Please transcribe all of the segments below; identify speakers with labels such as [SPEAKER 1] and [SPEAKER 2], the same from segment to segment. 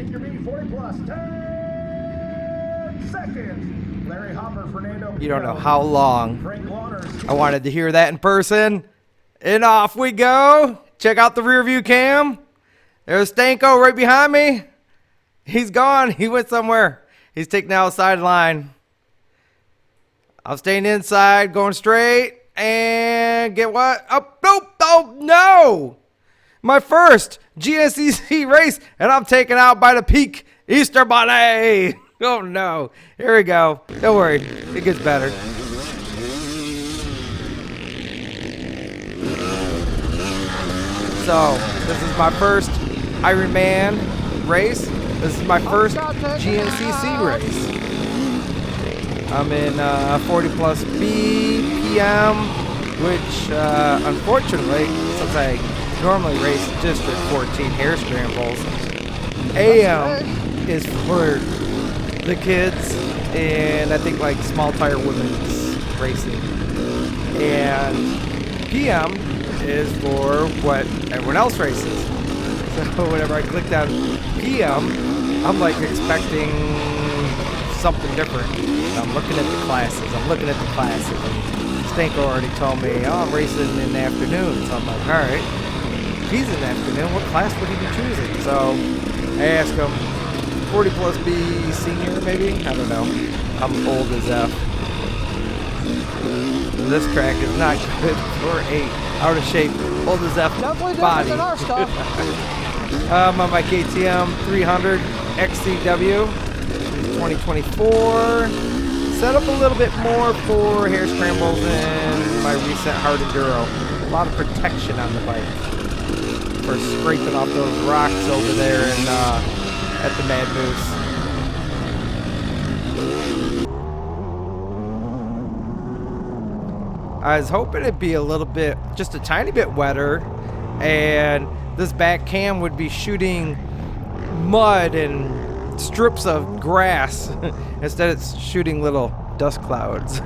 [SPEAKER 1] Senior B, 40 plus, 10 seconds. Larry Hopper, Fernando.
[SPEAKER 2] You don't know how long I wanted to hear that in person. And off we go. Check out the rear view cam. There's Stanko right behind me. He's gone. He went somewhere. He's taking outside line. I'm staying inside, going straight. And get what? Oh, nope. Oh, no. My first GNCC race, and I'm taken out by the peak Easter Bunny. Oh, no. Here we go. Don't worry. It gets better. So, this is my first IRONMAN race. This is my first GNCC race. I'm in 40 plus B, PM, which unfortunately, since I normally race District 14 hair scrambles, AM is for the kids and I think like small tire women's racing. And PM is for what everyone else races. So whenever I clicked on PM, I'm like expecting something different. I'm looking at the classes. And Stanko already told me, oh, I'm racing in the afternoon. So I'm like, all right. If he's in the afternoon, what class would he be choosing? So I asked him, 40 plus B senior maybe? I don't know. I'm old as F. This track is not good for a out of shape, old as F body. I'm on my KTM 300 XCW 2024. Set up a little bit more for hair scrambles and my recent hard enduro. A lot of protection on the bike for scraping off those rocks over there and at the Mad Moose. I was hoping it'd be a little bit, just a tiny bit wetter, and this back cam would be shooting mud and strips of grass. Instead it's shooting little dust clouds.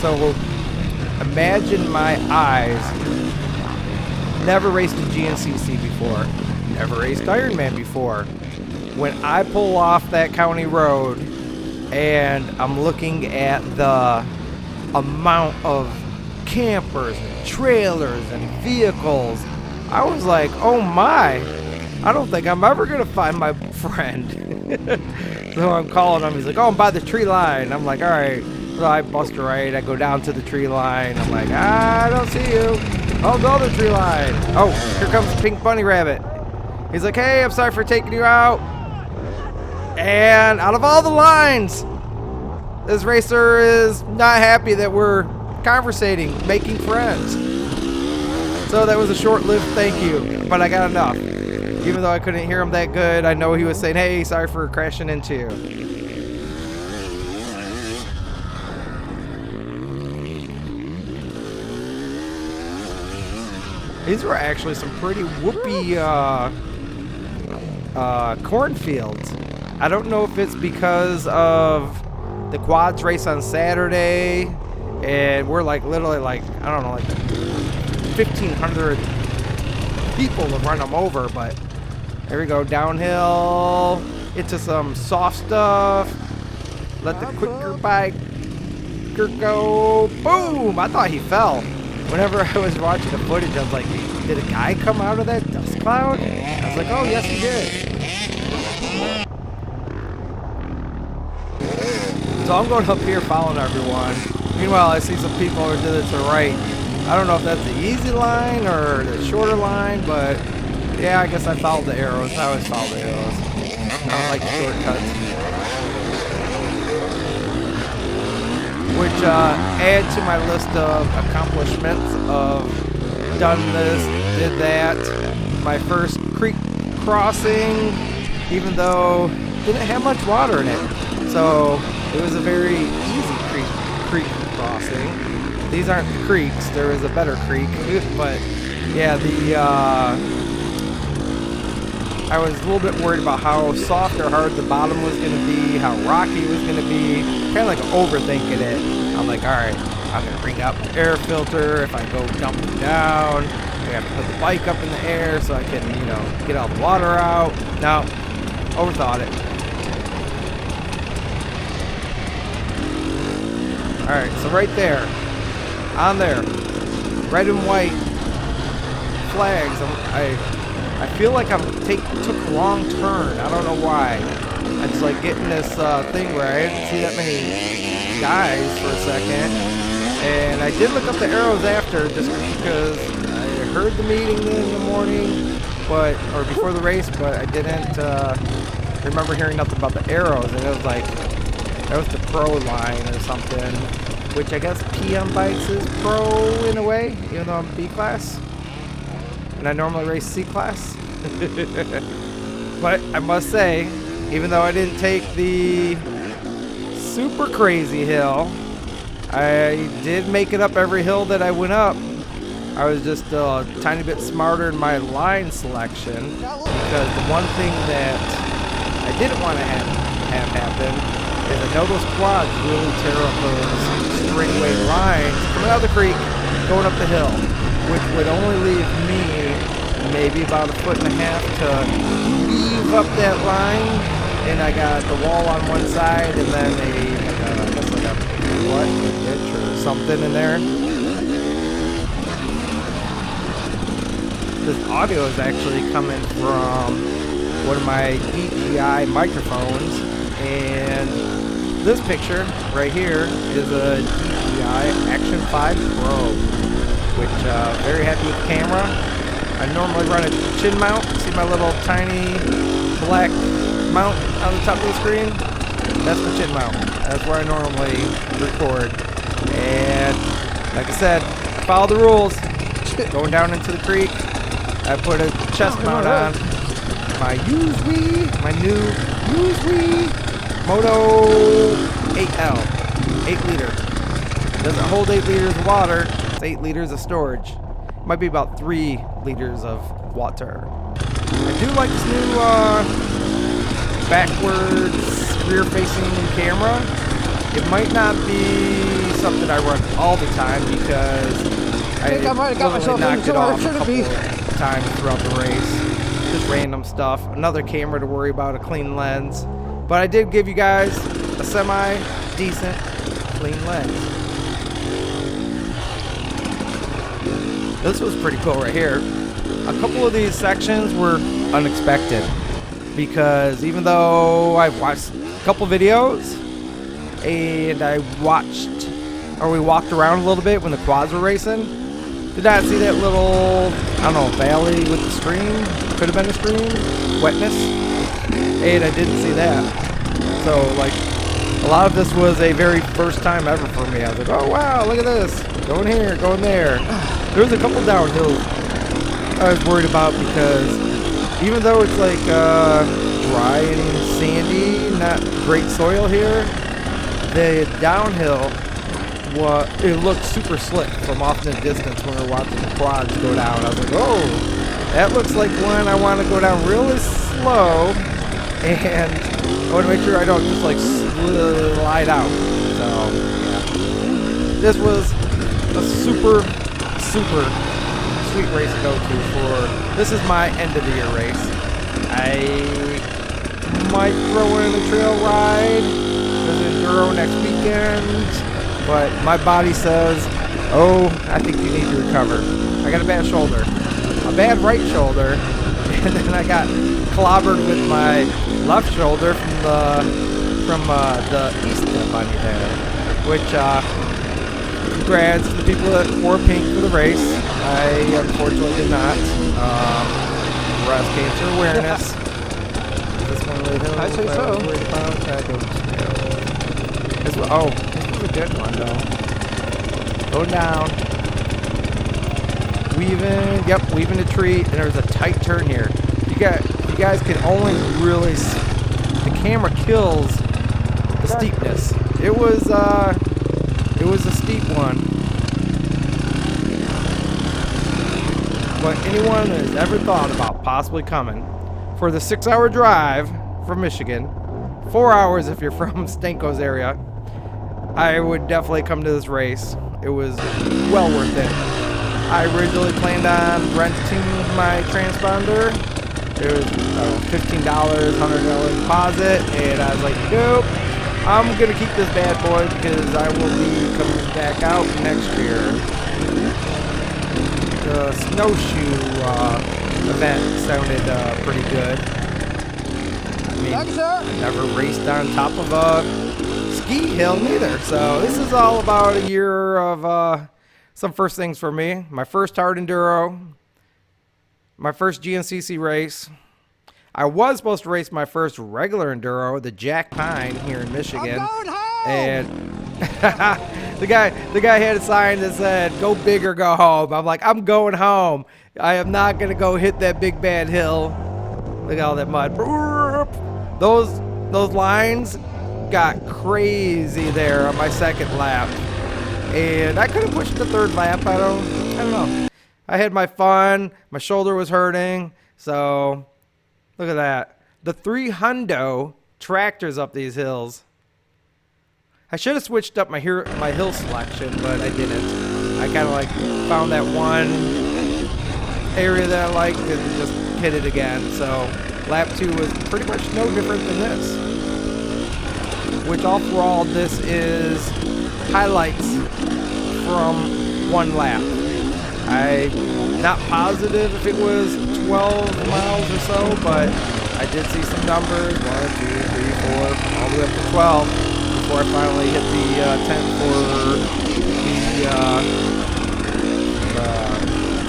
[SPEAKER 2] So imagine my eyes. Never raced a GNCC before. Never raced IRONMAN before. When I pull off that county road and I'm looking at the amount of campers and trailers and vehicles, I was like, oh my, I don't think I'm ever going to find my friend. So I'm calling him. He's like, oh, I'm by the tree line. I'm like, all right. So I bust a right. I go down to the tree line. I'm like, I don't see you. Oh, go to the tree line. Oh, here comes Pink Bunny Rabbit. He's like, hey, I'm sorry for taking you out. And out of all the lines, this racer is not happy that we're conversating, making friends. So that was a short-lived thank you, but I got enough. Even though I couldn't hear him that good, I know he was saying, hey, sorry for crashing into you. These were actually some pretty whoopee cornfields. I don't know if it's because of the quads race on Saturday, and we're like literally like, I don't know, like 1,500 people to run them over, but there we go, downhill into some soft stuff. Let the quicker bike go. Boom! I thought he fell. Whenever I was watching the footage, I was like, did a guy come out of that dust cloud? I was like, oh, yes, he did. So I'm going up here following everyone. Meanwhile, I see some people over to the right. I don't know if that's the easy line or the shorter line, but yeah, I guess I followed the arrows. I always follow the arrows. I don't like the shortcuts. Which add to my list of accomplishments of done this, did that. My first creek crossing, even though it didn't have much water in it. So it was a very easy creek crossing. These aren't creeks, there is a better creek, but yeah, I was a little bit worried about how soft or hard the bottom was going to be, how rocky it was going to be, kind of like overthinking it. I'm like, all right, I'm going to bring up the air filter. If I go dumping down, I have to put the bike up in the air so I can, you know, get all the water out. No, overthought it. All right, so right there, on there, red and white flags. I feel like I took a wrong turn. I don't know why. I just like getting this thing where I didn't see that many guys for a second, and I did look up the arrows after just because I heard the meeting in the morning, or before the race, but I didn't remember hearing nothing about the arrows, and it was like that was the pro line or something, which I guess PM bikes is pro in a way, even though I'm B class. And I normally race C class. But I must say, even though I didn't take the super crazy hill, I did make it up every hill that I went up. I was just a tiny bit smarter in my line selection, because the one thing that I didn't want to have happen is I know those quads really tear up those straightaway lines coming out of the creek, going up the hill, which would only leave me maybe about 1.5 feet to weave up that line, and I got the wall on one side and then I guess like a ditch or something in there. This audio is actually coming from one of my DJI microphones, and this picture right here is a DJI Action 5 Pro, which very happy with the camera. I normally run a chin mount. See my little tiny black mount on the top of the screen? That's the chin mount. That's where I normally record. And like I said, follow the rules. Going down into the creek, I put a chest mount on my USWE, my new USWE Moto 8L, 8 liter. Doesn't hold 8 liters of water, it's 8 liters of storage. Might be about 3 liters of water. I do like this new backwards rear-facing camera. It might not be something I run all the time because I might have got myself knocked it off a couple times throughout the race. Just random stuff. Another camera to worry about, a clean lens. But I did give you guys a semi-decent clean lens. This was pretty cool right here. A couple of these sections were unexpected because even though I've watched a couple videos and we walked around a little bit when the quads were racing, did not see that little, I don't know, valley with the stream. Could have been a stream, wetness, and I didn't see that. So like a lot of this was a very first time ever for me. I was like, oh wow, look at this, going here, going there. There was a couple downhills I was worried about because even though it's like dry and sandy, not great soil here, the downhill, it looked super slick from off in the distance when we were watching the quads go down. I was like, oh, that looks like one I want to go down really slow, and I want to make sure I don't just like slide out. So yeah, this was a super sweet race to go to for. This is my end of the year race. I might throw in a trail ride, there's enduro next weekend, but my body says, oh, I think you need to recover. I got a bad shoulder, a bad right shoulder, and then I got clobbered with my left shoulder from the Easter bunny there, which congrats to the people that wore pink for the race. I unfortunately did not. Breast cancer awareness. This one right here.
[SPEAKER 3] I say so.
[SPEAKER 2] This was a good one though. Go down. Weaving a tree, and there's a tight turn here. You guys can only really the camera kills the steepness. It was a steep one. But anyone that has ever thought about possibly coming for the 6-hour drive from Michigan, 4 hours if you're from Stanko's area, I would definitely come to this race. It was well worth it. I originally planned on renting my transponder. It was $15, $100 deposit, and I was like, nope, I'm gonna keep this bad boy because I will be coming back out next year. The snowshoe event sounded pretty good. I mean, I never raced on top of a ski hill neither, so this is all about a year of some first things for me. My first hard enduro, my first GNCC race. I was supposed to race my first regular enduro, the Jack Pine here in Michigan, and the guy had a sign that said "Go big or go home." I'm like, I'm going home. I am not gonna go hit that big bad hill. Look at all that mud. Those lines got crazy there on my second lap, and I could have pushed the third lap. I don't know. I had my fun. My shoulder was hurting, so look at that. The 3 hundo tractors up these hills. I should have switched up my hill selection, but I didn't. I kind of like found that one area that I liked and just hit it again. So lap 2 was pretty much no different than this. Which overall, this is highlights from one lap. I'm not positive if it was 12 miles or so, but I did see some numbers, 1, 2, 3, 4, all the way up to 12, before I finally hit the 10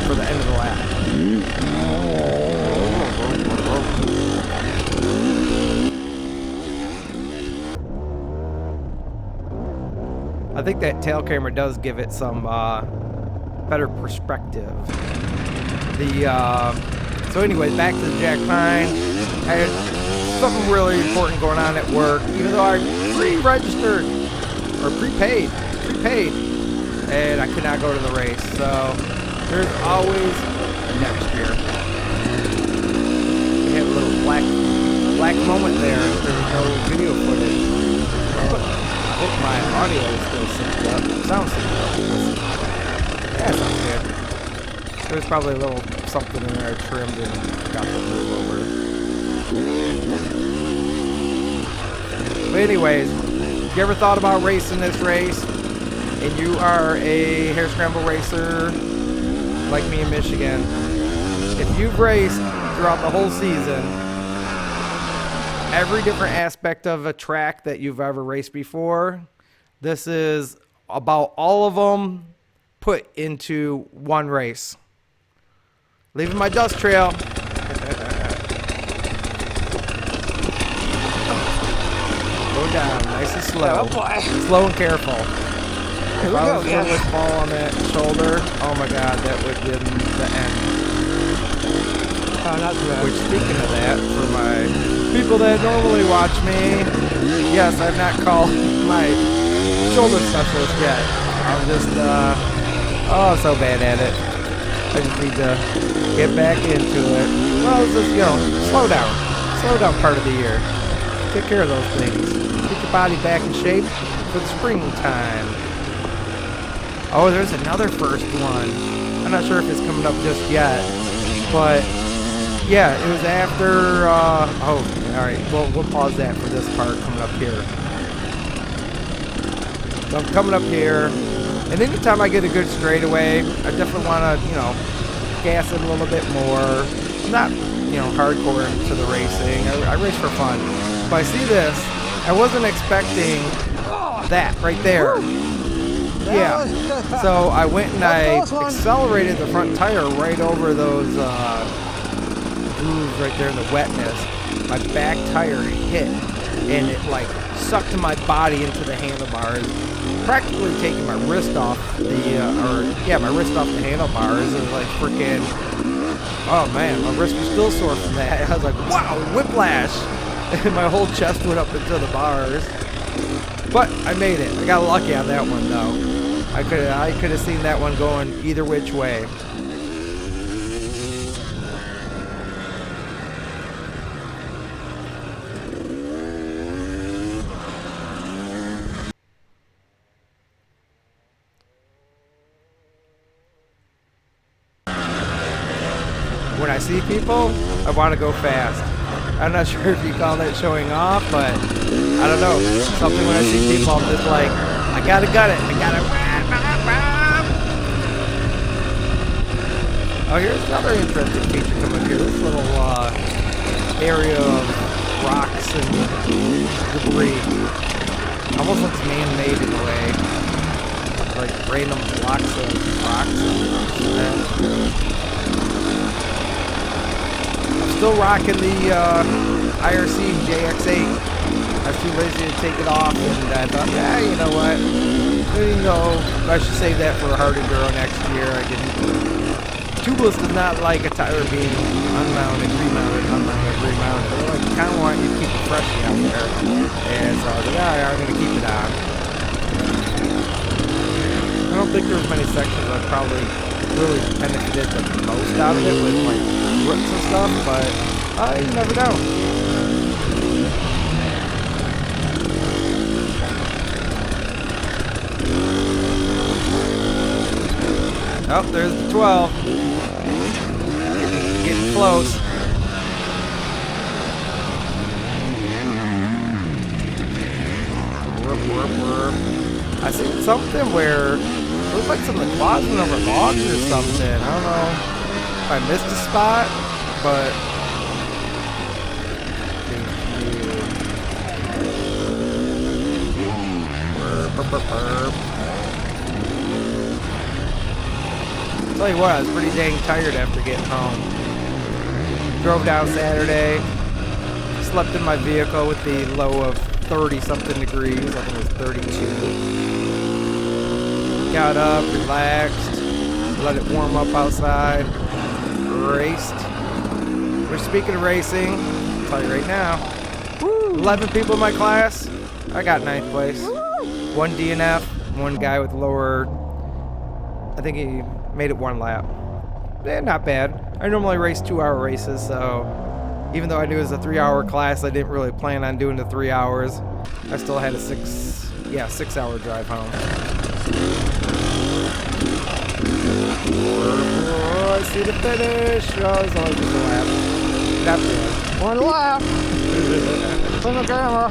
[SPEAKER 2] for the end of the lap. I think that tail camera does give it some better perspective. So anyway, back to the Jack Pine. I had something really important going on at work, even though I pre-registered or prepaid, and I could not go to the race. So there's always next year. We had a little black moment there. There was no video footage. I hope my audio is still synced up. Sounds synced up. Yeah, sounds good. There's probably a little something in there trimmed and got to move over. But anyways, if you ever thought about racing this race, and you are a hare scramble racer like me in Michigan, if you've raced throughout the whole season, every different aspect of a track that you've ever raced before, this is about all of them put into one race. Leaving my dust trail. Go down, nice and slow. Slow and careful. If I was going to fall on that shoulder, oh my god, that would be the end. Oh, not too bad. Which, speaking of that, for my people that normally watch me, yes, I've not called my shoulder specialist yet. I'm just, oh, so bad at it. I just need to get back into it. Well, it's just, slow down. Slow down part of the year. Take care of those things. Get your body back in shape for the springtime. Oh, there's another first one. I'm not sure if it's coming up just yet, but yeah, it was after, alright, we'll pause that for this part coming up here. So I'm coming up here, and anytime I get a good straightaway, I definitely want to, gas it a little bit more. I'm not, hardcore into the racing. I race for fun. But I see this, I wasn't expecting that right there. Yeah, so I went and I accelerated the front tire right over those grooves right there in the wetness. My back tire hit, and it sucked my body into the handlebars, practically taking my wrist off my wrist off the handlebars. It was like freaking, oh man, my wrist was still sore from that. I was like, wow, whiplash, and my whole chest went up into the bars. But I made it. I got lucky on that one though. I could have seen that one going either which way. when I see people, I want to go fast. I'm not sure if you call that showing off, but I don't know. Something when I see people, I'm just like, I gotta gut it. I gotta. Oh, here's another interesting feature coming here. This little area of rocks and debris. Almost looks man-made in a way. Like random blocks of rocks and I'm still rocking the IRC JX8. I was too lazy to take it off, and I thought, yeah, you know what? You know, I should save that for a hard enduro next year. I didn't. Tubeless does not like a tire being unmounted, remounted, unmounted, remounted. They like, kind of want you to keep it fresh out there. And so I was like, yeah, I'm going to keep it on. I don't think there was many sections that probably really benefited the most out of it with like roots and stuff, but you never know. Oh, there's the 12. Getting close. I seen something where it looked like something closeted over logs or something. I don't know if I missed a spot, but tell you what, I was pretty dang tired after getting home. Drove down Saturday, slept in my vehicle with the low of 30-something degrees. I think it was 32. Got up, relaxed, let it warm up outside, raced. Which, speaking of racing, I'll tell you right now, 11 people in my class, I got 9th place. One DNF, one guy with lower, I think he made it 1 lap. Not bad. I normally race 2-hour races, so even though I knew it was a 3-hour class, I didn't really plan on doing the 3 hours. I still had a 6-hour drive home. Oh, I see the finish. Oh, it's only just a lap. Not bad. 1 lap. It's on the camera.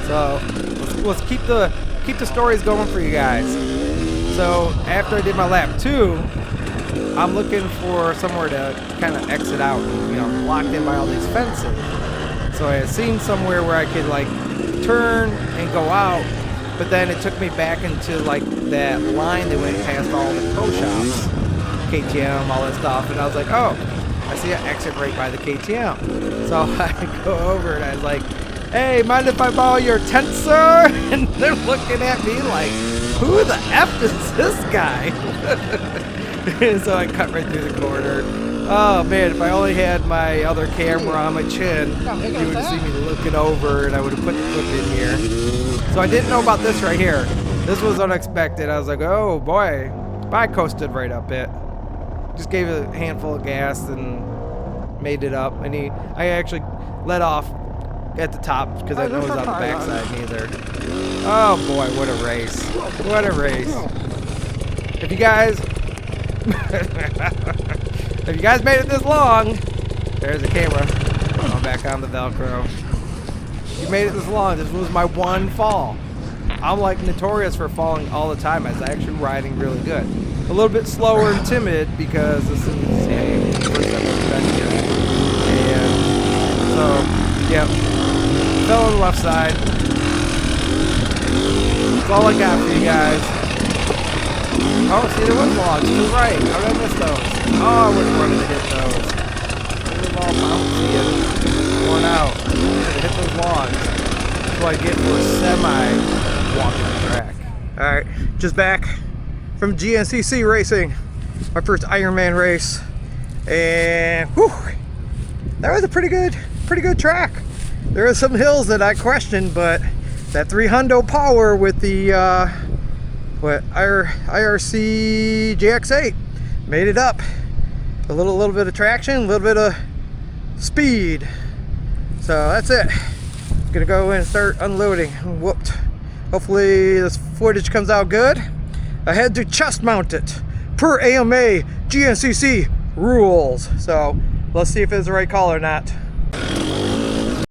[SPEAKER 2] So let's keep the stories going for you guys. So after I did my lap 2, I'm looking for somewhere to kind of exit out. You know, blocked in by all these fences. So I had seen somewhere where I could like turn and go out, but then it took me back into like that line that went past all the pro shops, KTM, all that stuff, and I was like, oh, I see an exit right by the KTM. So I go over and I was like, hey, mind if I borrow your tent, sir? And they're looking at me like, who the F is this guy? And so I cut right through the corner. Oh man, if I only had my other camera on my chin, you would have seen me looking over and I would have put the clip in here. So I didn't know about this right here. This was unexpected. I was like, oh boy. But I coasted right up it. Just gave it a handful of gas and made it up. And I actually let off at the top because I know it was on the backside neither. Oh boy, what a race. What a race. If you guys made it this long, there's the camera. I'm back on the Velcro. If you made it this long, this was my 1 fall. I'm like notorious for falling all the time. I was actually riding really good. A little bit slower and timid because this is the first time I've been here. And so, yep. Fell on the left side. That's all I got for you guys. Oh, see, there was logs to the right. How did I miss those? Oh, I wasn't running to hit those. They were all bouncy and worn out. I should have hit those logs. That's what I get for semi-walking the track. Alright, just back from GNCC racing. My first Ironman race. And, whew, that was a pretty good track. There are some hills that I questioned, but that 300 power with the IRC JX8 made it up. A little bit of traction, a little bit of speed. So that's it. Gonna go and start unloading. Whooped. Hopefully this footage comes out good. I had to chest mount it per AMA GNCC rules. So let's see if it's the right call or not.